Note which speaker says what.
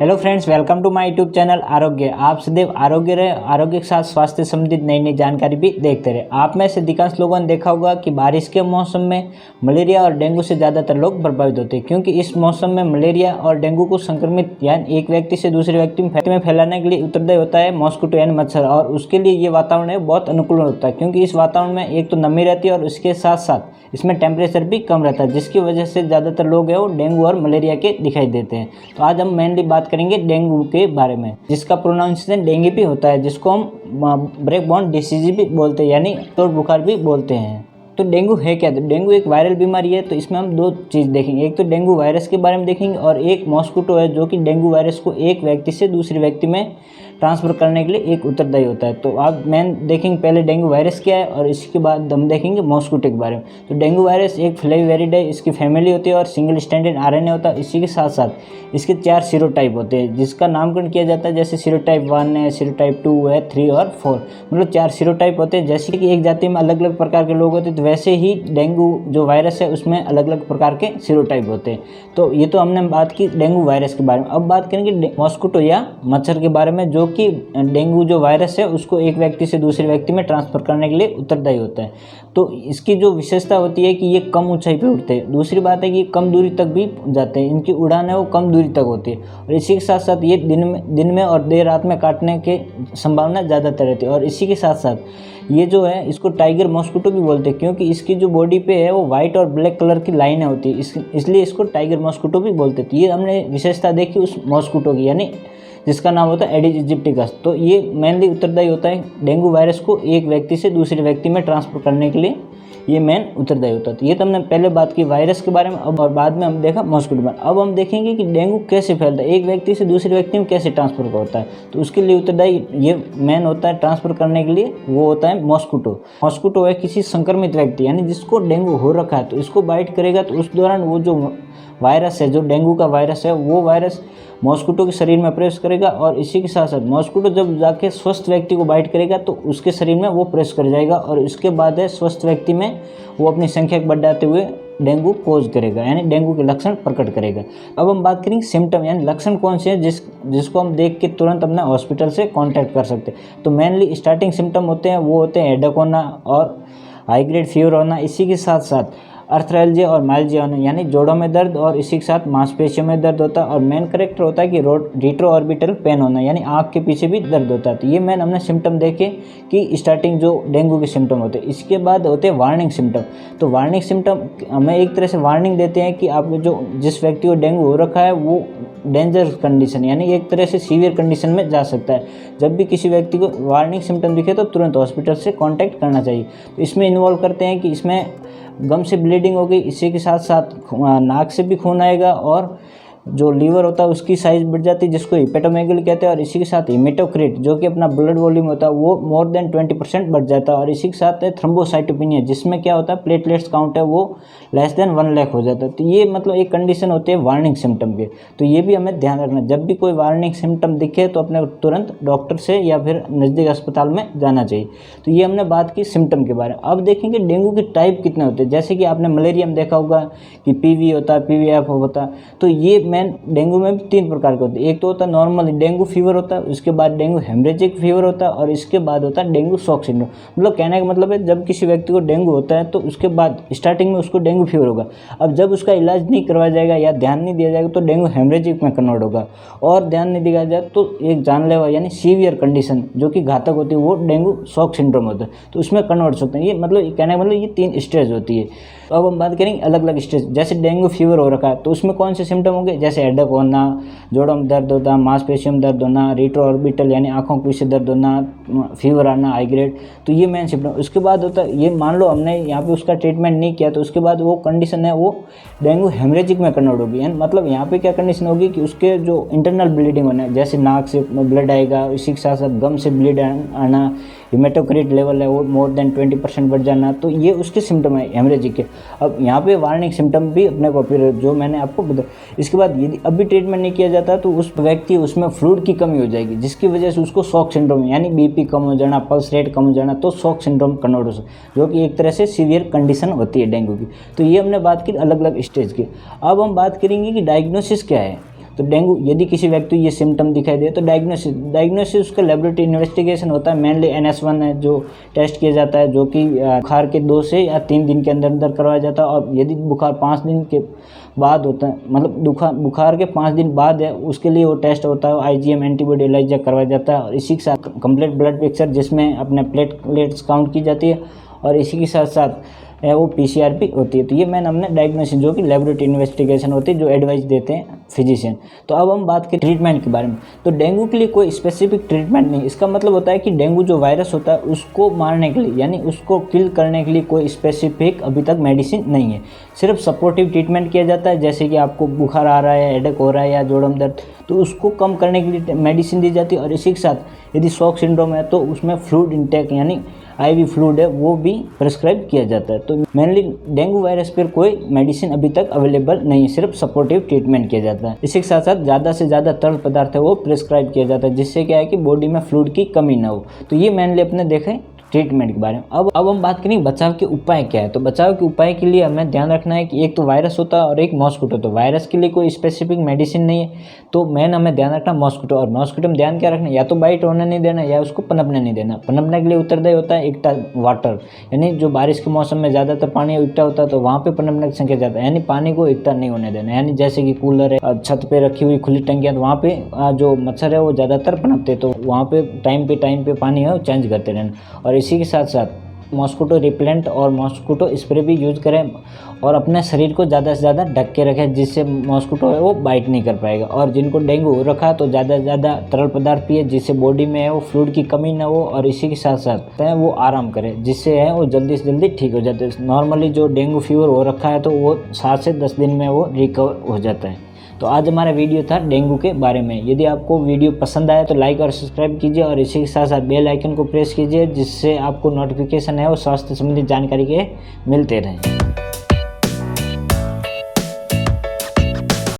Speaker 1: Hello friends, welcome to my YouTube channel Arogya. आप सदैव आरोग्य रहे, आरोग्य के साथ स्वास्थ्य संबंधित नई नई जानकारी भी देखते रहे। आप में से अधिकांश लोगों ने देखा होगा कि बारिश के मौसम में मलेरिया और डेंगू से ज़्यादातर लोग प्रभावित होते हैं, क्योंकि इस मौसम में मलेरिया और डेंगू को संक्रमित यानी एक व्यक्ति से दूसरे व्यक्ति में फैलाने के लिए उत्तरदायी होता है मॉस्किटो यानी मच्छर। और उसके लिए ये वातावरण बहुत अनुकूल होता है, क्योंकि इस वातावरण में एक तो नमी रहती है और उसके साथ साथ इसमें टेम्परेचर भी कम रहता है, जिसकी वजह से ज़्यादातर लोग हैं वो डेंगू और मलेरिया के दिखाई देते हैं। तो आज हम मेनली बात करेंगे डेंगू के बारे में, जिसका प्रोनाउंसिएशन डेंगू भी होता है, जिसको हम ब्रेक बॉर्न डिसीज भी बोलते हैं यानी चोट बुखार भी बोलते हैं। तो डेंगू है क्या? तो डेंगू एक वायरल बीमारी है। तो इसमें हम दो चीज़ देखेंगे, एक तो डेंगू वायरस के बारे में देखेंगे और एक मॉस्किटो है जो कि डेंगू वायरस को एक व्यक्ति से दूसरे व्यक्ति में ट्रांसफ़र करने के लिए एक उत्तरदायी होता है। तो आप मेन देखेंगे पहले डेंगू वायरस क्या है और इसके बाद हम देखेंगे मॉस्किटो के बारे में। तो डेंगू वायरस एक फ्लेविरिडे इसकी फैमिली होती है और सिंगल स्टैंडर्ड आरएनए होता है। इसी के साथ साथ इसके 4 सीरोटाइप होते हैं, जिसका नामकरण किया जाता है, जैसे सीरोटाइप 1 है, सीरोटाइप 2 है, 3 और 4, मतलब 4 सीरोटाइप होते हैं। जैसे कि एक जाति में अलग अलग प्रकार के लोग होते हैं, तो वैसे ही डेंगू जो वायरस है उसमें अलग अलग प्रकार के सीरोटाइप होते हैं। तो ये तो हमने बात की डेंगू वायरस के बारे में। अब बात करेंगे मॉस्किटो या मच्छर के बारे में, जो कि डेंगू जो वायरस है उसको एक व्यक्ति से दूसरे व्यक्ति में ट्रांसफ़र करने के लिए उत्तरदायी होता है। तो इसकी जो विशेषता होती है कि ये कम ऊंचाई पे उड़ते हैं। दूसरी बात है कि कम दूरी तक भी जाते हैं, इनकी उड़ान है वो कम दूरी तक होती है। और इसी के साथ साथ ये दिन में और देर रात में काटने की संभावना ज़्यादातर रहती है। और इसी के साथ साथ ये जो है इसको टाइगर मॉस्किटो भी बोलते हैं, क्योंकि इसकी जो बॉडी पे है वो वाइट और ब्लैक कलर की लाइनें होती है, इसलिए इसको टाइगर मॉस्किटो भी बोलते हैं। तो ये हमने विशेषता देखी उस मॉस्किटो की, यानी जिसका नाम होता है एडिस इजिप्टिकस। तो ये मेनली उत्तरदायी होता है डेंगू वायरस को एक व्यक्ति से दूसरे व्यक्ति में ट्रांसफ़र करने के लिए, ये मेन उत्तरदायी होता है। तो ये तो हमने पहले बात की वायरस के बारे में, अब और बाद में हम देखा मॉस्किटो में। अब हम देखेंगे कि डेंगू कैसे फैलता है, एक व्यक्ति से दूसरे व्यक्ति में कैसे ट्रांसफ़र होता है। तो उसके लिए उत्तरदायी ये मेन होता है ट्रांसफ़र करने के लिए, वो होता है मॉस्किटो। मॉस्किटो है किसी संक्रमित व्यक्ति यानी जिसको डेंगू हो रखा है, तो इसको बाइट करेगा तो उस दौरान वो जो वायरस है, जो डेंगू का वायरस है, वो वायरस मॉस्किटो के शरीर में प्रवेश करेगा। और इसी के साथ साथ मॉस्किटो जब जाके स्वस्थ व्यक्ति को बाइट करेगा तो उसके शरीर में वो प्रवेश कर जाएगा और इसके बाद है स्वस्थ व्यक्ति में वो अपनी संख्या बढ़ाते हुए डेंगू कोज करेगा, यानी डेंगू के लक्षण प्रकट करेगा। अब हम बात करेंगे सिम्टम, यानी लक्षण कौन से हैं जिसको हम देख के तुरंत अपने हॉस्पिटल से कांटेक्ट कर सकते हैं। तो मेनली स्टार्टिंग सिम्टम होते हैं वो होते हैं हेडेक होना और हाई ग्रेड फीवर होना। इसी के साथ साथ अर्थराल्जिया और माइल्जिया होना, यानी जोड़ों में दर्द और इसी के साथ मांसपेशियों में दर्द होता है। और मेन करेक्टर होता है कि रेट्रो ऑर्बिटल पेन होना, यानी आँख के पीछे भी दर्द होता है। तो ये मेन हमने सिम्टम देखे कि स्टार्टिंग जो डेंगू के सिम्टम होते हैं। इसके बाद होते हैं वार्निंग सिम्टम। तो वार्निंग सिम्टम हमें एक तरह से वार्निंग देते हैं कि आप जिस व्यक्ति को डेंगू हो रखा है वो डेंजर कंडीशन यानी एक तरह से सीवियर कंडीशन में जा सकता है। जब भी किसी व्यक्ति को वार्निंग सिम्टम दिखे तो तुरंत हॉस्पिटल से कांटेक्ट करना चाहिए। तो इसमें इन्वॉल्व करते हैं कि इसमें गम से ब्लीडिंग होगी, इसी के साथ साथ नाक से भी खून आएगा और जो लीवर होता है उसकी साइज़ बढ़ जाती है, जिसको हिपेटोमेगली कहते हैं। और इसी के साथ हेमेटोक्रिट जो कि अपना ब्लड वॉल्यूम होता है वो मोर देन 20% बढ़ जाता है। और इसी के साथ है थ्रोम्बोसाइटोपेनिया, जिसमें क्या होता है प्लेटलेट्स काउंट है वो लेस देन 1 लाख हो जाता है। तो ये मतलब एक कंडीशन होती है वार्निंग सिम्टम के। तो ये भी हमें ध्यान रखना, जब भी कोई वार्निंग सिम्टम दिखे तो अपने तुरंत डॉक्टर से या फिर नज़दीक अस्पताल में जाना चाहिए। तो ये हमने बात की सिम्टम के बारे में। अब देखेंगे डेंगू के टाइप कितने होते हैं। जैसे कि आपने मलेरिया में देखा होगा कि पीवी होता है, पीवीएफ होता है। तो ये मेन डेंगू में भी 3 प्रकार के होते हैं। एक तो होता है नॉर्मल डेंगू फीवर होता है, उसके बाद डेंगू हेमरेजिक फीवर होता है और इसके बाद होता है डेंगू शॉक सिंड्रोम। मतलब कहने का मतलब है जब किसी व्यक्ति को डेंगू होता है तो उसके बाद स्टार्टिंग में उसको डेंगू फीवर होगा। अब जब उसका इलाज नहीं करवाया जाएगा या ध्यान नहीं दिया जाएगा तो डेंगू हेमरेजिक में कन्वर्ट होगा। और ध्यान नहीं दिया जाए तो एक जानलेवा यानी सीवियर कंडीशन जो कि घातक होती है वो डेंगू शॉक सिंड्रोम होता है, तो उसमें कन्वर्ट हो सकते हैं। ये मतलब कहने का मतलब ये 3 स्टेज होती है। तो अब हम बात करेंगे अलग अलग स्टेज। जैसे डेंगू फीवर हो रखा है तो उसमें कौन से सिम्टम होंगे, जैसे हेडेक होना, जोड़ों में दर्द होना, मांसपेशियों में दर्द होना, रेट्रो ऑर्बिटल यानी आंखों के पीछे दर्द होना, फीवर आना हाई ग्रेड। तो ये मेन सिम्टम। उसके बाद होता है ये मान लो हमने यहाँ पे उसका ट्रीटमेंट नहीं किया तो उसके बाद वो कंडीशन है वो डेंगू हेमरेजिक में कन्वर्ट होगी। यानी मतलब यहाँ पे क्या कंडीशन होगी कि उसके जो इंटरनल ब्लीडिंग होना है, जैसे नाक से ब्लड आएगा, इसी के साथ साथ गम से ब्लीड आना, हेमेटोक्रिट लेवल है वो मोर देन 20% बढ़ जाना। तो ये उसके सिम्टम है हेमरेजिक के। अब यहाँ पे वार्निंग सिम्टम भी अपने को फिर जो मैंने आपको बताया। इसके बाद यदि अभी ट्रीटमेंट नहीं किया जाता तो उस व्यक्ति उसमें फ्लूइड की कमी हो जाएगी, जिसकी वजह से उसको शॉक सिंड्रोम यानी बीपी कम हो जाना, पल्स रेट कम हो जाना, तो शॉक सिंड्रोम कन्वर्ट हो सकता है, जो कि एक तरह से सीवियर कंडीशन होती है डेंगू की। तो ये हमने बात की अलग अलग स्टेज की। अब हम बात करेंगे कि डायग्नोसिस क्या है। तो डेंगू यदि किसी व्यक्ति ये सिम्टम दिखाई दे तो डायग्नोसिस उसका लेबोरेटरी इन्वेस्टिगेशन होता है। मेनली NS1 है जो टेस्ट किया जाता है, जो कि बुखार के 2 से या 3 दिन के अंदर करवाया जाता है। और यदि बुखार 5 दिन के बाद होता है, मतलब बुखार के 5 दिन बाद है, उसके लिए वो टेस्ट होता है, IgM एंटीबॉडी एलाइजा करवाया जाता है। और इसी के साथ कंप्लीट ब्लड पिक्चर जिसमें अपने प्लेटलेट्स काउंट की जाती है, और इसी के साथ साथ वो PCR भी होती है। तो ये मैंने हमने डायग्नोसिस जो कि लेबोरेटरी इन्वेस्टिगेशन होती है, जो एडवाइस देते हैं फिजिशियन। तो अब हम बात करें ट्रीटमेंट के बारे में। तो डेंगू के लिए कोई स्पेसिफिक ट्रीटमेंट नहीं। इसका मतलब होता है कि डेंगू जो वायरस होता है उसको मारने के लिए, यानी उसको किल करने के लिए कोई स्पेसिफिक अभी तक मेडिसिन नहीं है। सिर्फ सपोर्टिव ट्रीटमेंट किया जाता है, जैसे कि आपको बुखार आ रहा है, हेडेक हो रहा है या जोड़म दर्द, तो उसको कम करने के लिए मेडिसिन दी जाती है। और इसी के साथ यदि शॉक सिंड्रोम है तो उसमें फ्लूइड इंटेक यानी IV फ्लूइड है वो भी प्रिस्क्राइब किया जाता है। तो मेनली डेंगू वायरस पर कोई मेडिसिन अभी तक अवेलेबल नहीं है, सिर्फ सपोर्टिव ट्रीटमेंट किया जाता है। इसी के साथ साथ ज़्यादा से ज़्यादा तरल पदार्थ है वो प्रिस्क्राइब किया जाता है, जिससे क्या है कि बॉडी में फ्लूइड की कमी ना हो। तो ये मेनली अपने देखें ट्रीटमेंट के बारे में। अब हम बात करेंगे बचाव के उपाय क्या है। तो बचाव के उपाय के लिए हमें ध्यान रखना है कि एक तो वायरस होता है और एक मॉस्किटो। तो वायरस के लिए कोई स्पेसिफिक मेडिसिन नहीं है, तो मेन हमें ध्यान रखना मॉस्किटो। और मॉस्किटो में ध्यान क्या रखना है, या तो बाइट होने नहीं देना या उसको पनपने नहीं देना। पनपने के लिए उत्तरदायी होता है एकटा वाटर, यानी जो बारिश के मौसम में ज़्यादातर पानी इकट्ठा होता है तो वहाँ पे पनपने की संख्या ज़्यादा है, यानी पानी को इकट्ठा नहीं होने देना। यानी जैसे कि कूलर है, छत पे रखी हुई खुली टंकियाँ, तो वहाँ पे जो मच्छर है वो ज़्यादातर पनपते, तो वहाँ पे टाइम पे पानी है वो चेंज करते रहना। और इसी के साथ साथ मॉस्किटो रिपेलेंट और मॉस्किटो स्प्रे भी यूज़ करें, और अपने शरीर को ज़्यादा से ज़्यादा ढक के रखें, जिससे मॉस्किटो है वो बाइट नहीं कर पाएगा। और जिनको डेंगू हो रखा है तो ज़्यादा से ज़्यादा तरल पदार्थ पिए, जिससे बॉडी में है वो फ्लूइड की कमी ना हो। और इसी के साथ साथ वो आराम करें, जिससे है वो जल्दी से जल्दी ठीक हो जाते हैं। नॉर्मली जो डेंगू फीवर हो रखा है तो वो 7 से 10 दिन में वो रिकवर हो जाता है। तो आज हमारा वीडियो था डेंगू के बारे में। यदि आपको वीडियो पसंद आया तो लाइक और सब्सक्राइब कीजिए, और इसी के साथ साथ बेल आइकन को प्रेस कीजिए, जिससे आपको नोटिफिकेशन है वो स्वास्थ्य संबंधी जानकारी के मिलते रहें।